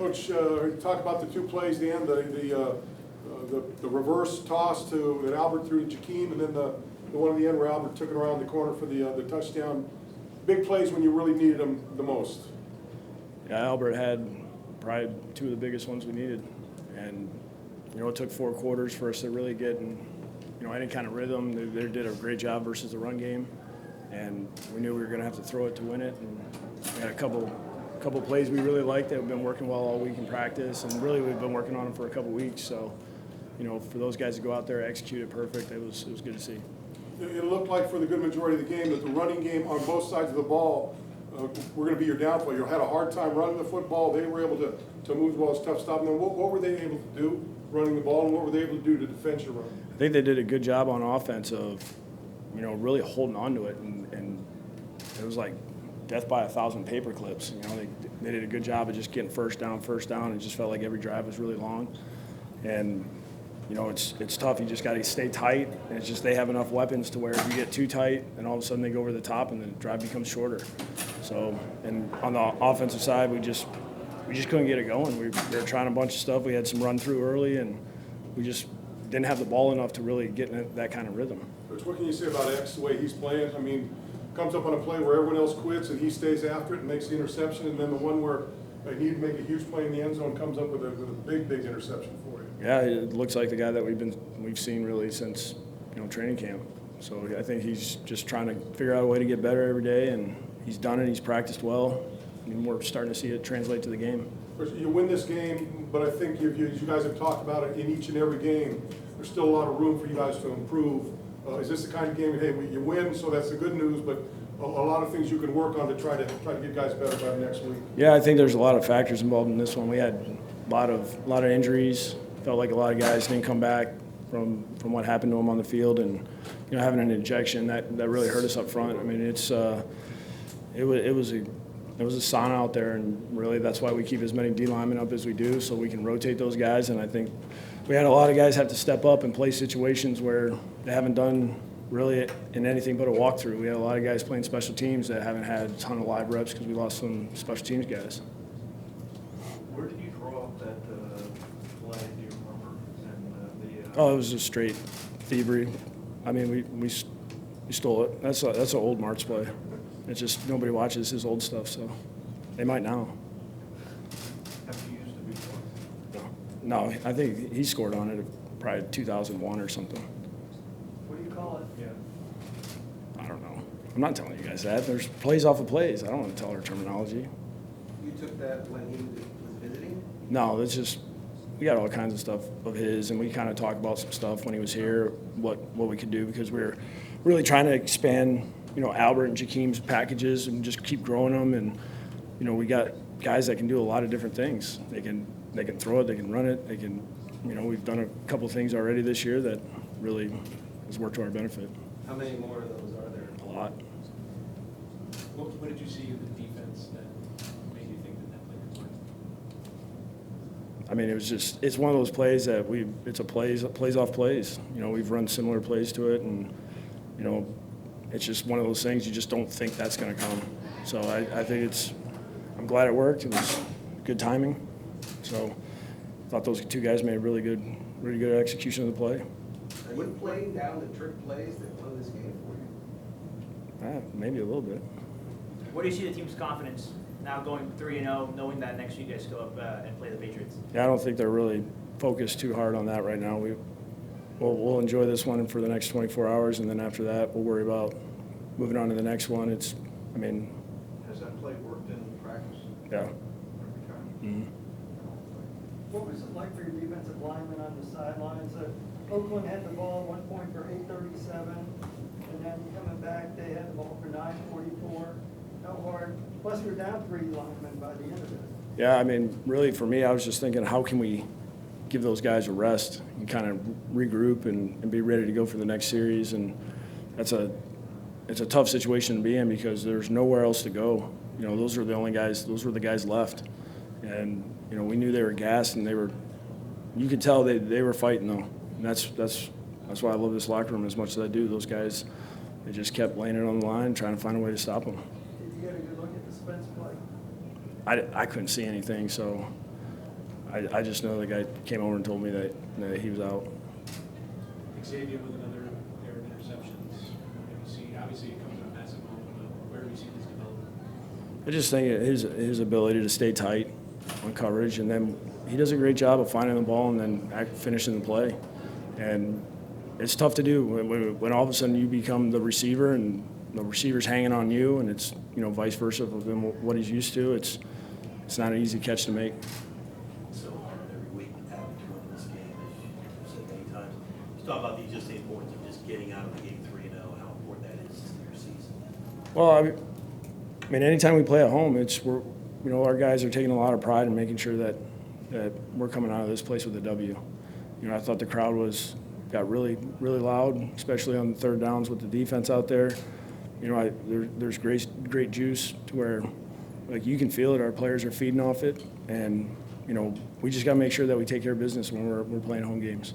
Coach, talk about the two plays, the end, the reverse toss that Albert threw to Jakeem, and then the one at the end where Albert took it around the corner for the touchdown. Big plays when you really needed them the most. Yeah, Albert had probably two of the biggest ones we needed, and it took 4 quarters for us to really get in, any kind of rhythm. They did a great job versus the run game, and we knew we were going to have to throw it to win it. And we had a couple plays we really liked that have been working well all week in practice, and really we've been working on them for a couple weeks. So, for those guys to go out there, execute it perfect, it was good to see. It looked like for the good majority of the game that the running game on both sides of the ball were going to be your downfall. You had a hard time running the football. They were able to move the ball. It's tough stopping them. What were they able to do running the ball, and what were they able to do to defend your run? I think they did a good job on offense of, really holding on to it, and it was like death by 1,000 paper clips. They did a good job of just getting first down. It just felt like every drive was really long, and it's tough. You just got to stay tight. And it's just they have enough weapons to where if you get too tight, and all of a sudden they go over the top, and the drive becomes shorter. So, and on the offensive side, we just couldn't get it going. We were trying a bunch of stuff. We had some run through early, and we just didn't have the ball enough to really get in that kind of rhythm. Coach, what can you say about X, the way he's playing? I mean, comes up on a play where everyone else quits and he stays after it and makes the interception, and then the one where they need to make a huge play in the end zone comes up with a big interception for you. Yeah, it looks like the guy that we've seen really since training camp. So I think he's just trying to figure out a way to get better every day, and he's done it. He's practiced well, and we're starting to see it translate to the game. You win this game, but I think as you guys have talked about it in each and every game, there's still a lot of room for you guys to improve. Is this the kind of game, hey, you win, so that's the good news, but a lot of things you can work on to try to get guys better by next week? Yeah, I think there's a lot of factors involved in this one. We had a lot of injuries. Felt like a lot of guys didn't come back from what happened to them on the field, and having an injection that really hurt us up front. I mean, it was a sauna out there, and really that's why we keep as many D linemen up as we do, so we can rotate those guys. And I think we had a lot of guys have to step up and play situations where they haven't done really in anything but a walkthrough. We had a lot of guys playing special teams that haven't had a ton of live reps because we lost some special teams guys. Where did you draw up that play, do you remember? Oh, it was just straight thievery. I mean, we stole it. That's an old Marks play. It's just nobody watches his old stuff, so they might now. Have you used it before? No, I think he scored on it probably 2001 or something. What do you call it? Yeah. I don't know. I'm not telling you guys that. There's plays off of plays. I don't want to tell our terminology. You took that when he was visiting? No, it's just we got all kinds of stuff of his, and we kind of talked about some stuff when he was here, what we could do, because we're really trying to expand, Albert and Jakeem's packages and just keep growing them. And, we got guys that can do a lot of different things. They can throw it, they can run it, they can, we've done a couple things already this year that really has worked to our benefit. How many more of those are there? A lot. What did you see in the defense that made you think that play could work? I mean, it's one of those plays that it's plays off plays. We've run similar plays to it, and, it's just one of those things you just don't think that's going to come. So I think I'm glad it worked. It was good timing. So I thought those two guys made really good execution of the play. Are you playing down the trick plays that won this game for you? Maybe a little bit. What do you see the team's confidence now going 3-0, knowing that next week you guys go up and play the Patriots? Yeah, I don't think they're really focused too hard on that right now. We'll enjoy this one for the next 24 hours, and then after that, we'll worry about moving on to the next one. Has that play worked in practice? Yeah. Every time? Mm-hmm. What was it like for your defensive linemen on the sidelines? Oakland had the ball at one point for 8:37, and then coming back, they had the ball for 9:44. How hard? Plus, we're down 3 linemen by the end of it. Yeah, I mean, really for me, I was just thinking, how can we give those guys a rest and kind of regroup and be ready to go for the next series? And it's a tough situation to be in because there's nowhere else to go. Those are the only guys. Those were the guys left, and we knew they were gassed, and you could tell they were fighting though. And that's why I love this locker room as much as I do. Those guys, they just kept laying it on the line, trying to find a way to stop them. Did you get a good look at the Spence play? I couldn't see anything, so I just know the guy came over and told me that he was out. Xavier with another pair of interceptions. Have you seen, obviously it comes in a massive moment, but where have you seen his development? I just think his ability to stay tight on coverage, and then he does a great job of finding the ball and then finishing the play. And it's tough to do when all of a sudden you become the receiver and the receiver's hanging on you, and it's vice versa of him, what he's used to. It's not an easy catch to make. So every week after you win this game, as you've said many times, just talk about just the importance of just getting out of the game 3-0, how important that is to your season. Well, I mean, anytime we play at home, our guys are taking a lot of pride in making sure that we're coming out of this place with a W. I thought the crowd got really, really loud, especially on the third downs with the defense out there. There's great juice to where, like, you can feel it. Our players are feeding off it, and we just got to make sure that we take care of business when we're playing home games.